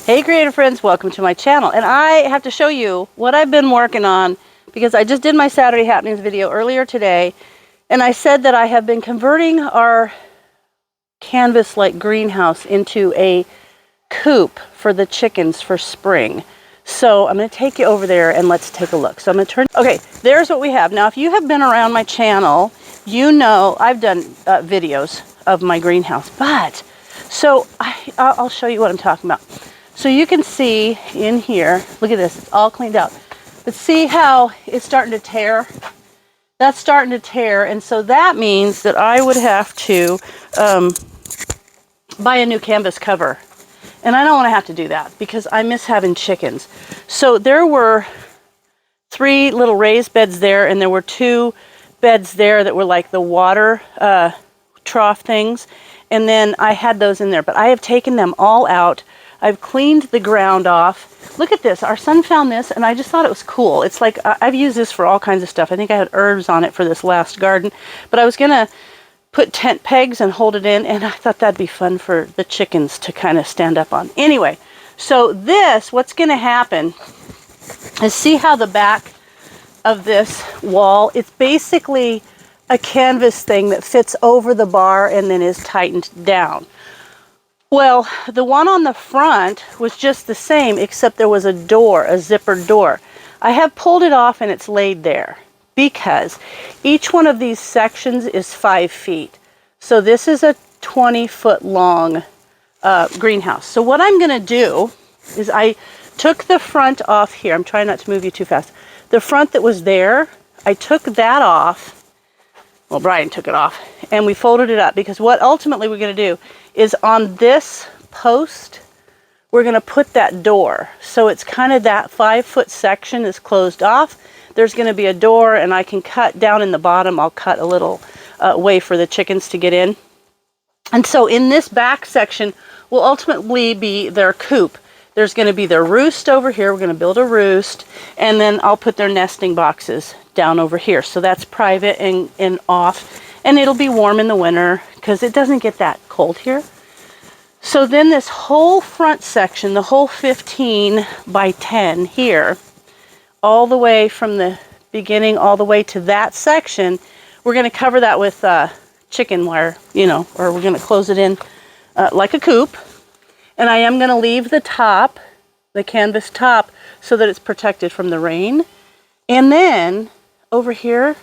Hey creative friends, welcome to my channel. And I have to show you what I've been working on because I just did my Saturday Happenings video earlier today, and I said that I have been converting our canvas-like greenhouse into a coop for the chickens for spring. So I'm going to take you over there and let's take a look. So I'm going to turn, okay, there's what we have. Now if you have been around my channel, you know I've done videos of my greenhouse, but so I'll show you what I'm talking about. So you can see in here, look at this, it's all cleaned out. But see how it's starting to tear? That's starting to tear, and so that means that I would have to buy a new canvas cover. And I don't want to have to do that because I miss having chickens. So there were 3 little raised beds there, and there were 2 beds there that were like the water trough things. And then I had those in there, but I have taken them all out. I've cleaned the ground off. Look at this. Our son found this, and I just thought it was cool. It's like, I've used this for all kinds of stuff. I think I had herbs on it for this last garden, but I was going to put tent pegs and hold it in, and I thought that'd be fun for the chickens to kind of stand up on. Anyway, so this, what's going to happen is, see how the back of this wall, it's basically a canvas thing that fits over the bar and then is tightened down. Well, the one on the front was just the same, except there was a door, a zippered door. I have pulled it off and it's laid there because each one of these sections is 5 feet. So this is a 20-foot long greenhouse. So what I'm going to do is I took the front off here. I'm trying not to move you too fast. The front that was there, I took that off. Well, Brian took it off, and we folded it up because what ultimately we're going to do is on this post, we're going to put that door. So it's kind of that 5-foot section is closed off. There's going to be a door, and I can cut down in the bottom. I'll cut a little way for the chickens to get in. And so in this back section will ultimately be their coop. There's going to be their roost over here. We're going to build a roost, and then I'll put their nesting boxes down over here. So that's private and off, and it'll be warm in the winter because it doesn't get that cold here. So then this whole front section, the whole 15 by 10 here, all the way from the beginning all the way to that section, we're going to cover that with chicken wire, you know, or we're going to close it in like a coop. And I am going to leave the top, the canvas top, so that it's protected from the rain. And then over here,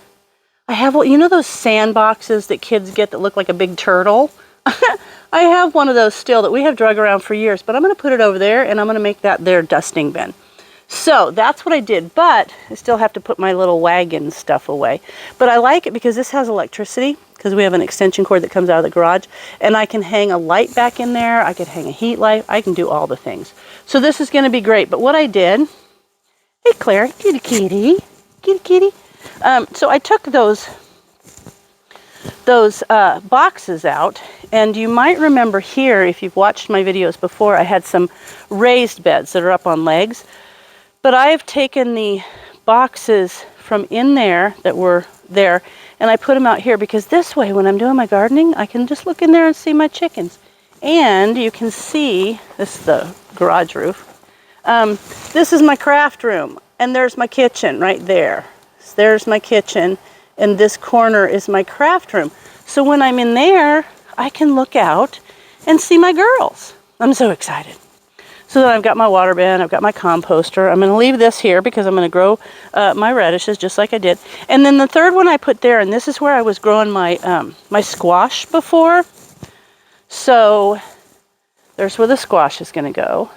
I have, you know those sand boxes that kids get that look like a big turtle? I have one of those still that we have drug around for years, but I'm going to put it over there, and I'm going to make that their dusting bin. So that's what I did, but I still have to put my little wagon stuff away. But I like it because this has electricity, because we have an extension cord that comes out of the garage, and I can hang a light back in there. I could hang a heat light. I can do all the things. So this is going to be great. But what I did, hey Claire, kitty kitty, kitty kitty. So I took those boxes out, and you might remember here, if you've watched my videos before, I had some raised beds that are up on legs. But I have taken the boxes from in there that were there, and I put them out here because this way, when I'm doing my gardening, I can just look in there and see my chickens. And you can see, this is the garage roof. This is my craft room, and there's my kitchen right there. So there's my kitchen, and this corner is my craft room. So when I'm in there, I can look out and see my girls. I'm so excited. So then I've got my water bin, I've got my composter. I'm going to leave this here because I'm going to grow my radishes just like I did. And then the third one I put there, and this is where I was growing my my squash before. So there's where the squash is going to go.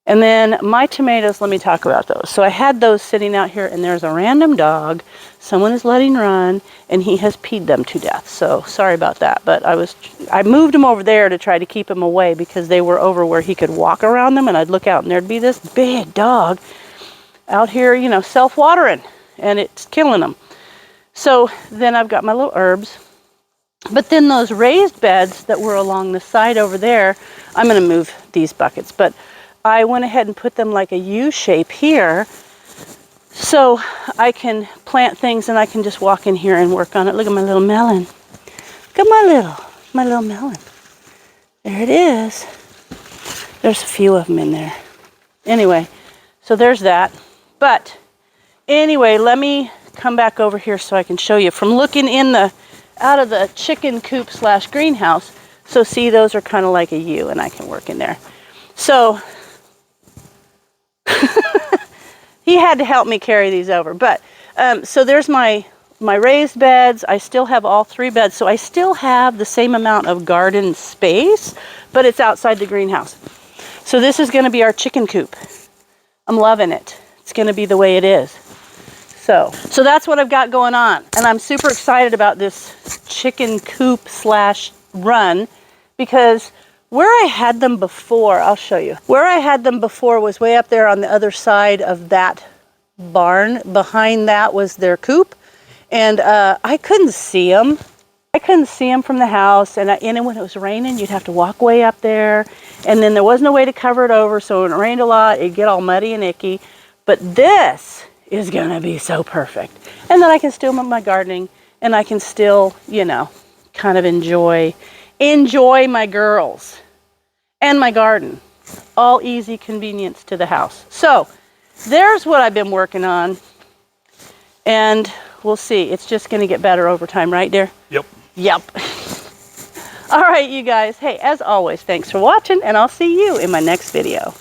And then my tomatoes, let me talk about those. So I had those sitting out here, and there's a random dog someone is letting run, and he has peed them to death. So sorry about that, but I moved him over there to try to keep him away because they were over where he could walk around them, and I'd look out and there'd be this big dog out here, you know, self-watering, and it's killing them. So then I've got my little herbs. But then those raised beds that were along the side over there, I'm going to move these buckets, but I went ahead and put them like a U shape here so I can plant things and I can just walk in here and work on it. Look at my little melon. Look at my little melon. There it is. There's a few of them in there. Anyway, so there's that. But anyway, let me come back over here so I can show you from looking out of the chicken coop / greenhouse. So see, those are kind of like a U, and I can work in there. So he had to help me carry these over. But so there's my raised beds. I still have all 3 beds, so I still have the same amount of garden space, but it's outside the greenhouse. So this is going to be our chicken coop. I'm loving it. It's going to be the way it is. So that's what I've got going on, and I'm super excited about this chicken coop / run, because where I had them before, I'll show you. Where I had them before was way up there on the other side of that barn. Behind that was their coop, and I couldn't see them. I couldn't see them from the house, and when it was raining, you'd have to walk way up there, and then there was no way to cover it over, so when it rained a lot, it'd get all muddy and icky. But this is gonna be so perfect. And then I can still do my gardening, and I can still, you know, kind of enjoy my girls and my garden. All easy convenience to the house. So there's what I've been working on, and we'll see. It's just gonna get better over time, right, dear? Yep. Yep. All right, you guys. Hey, as always, thanks for watching, and I'll see you in my next video.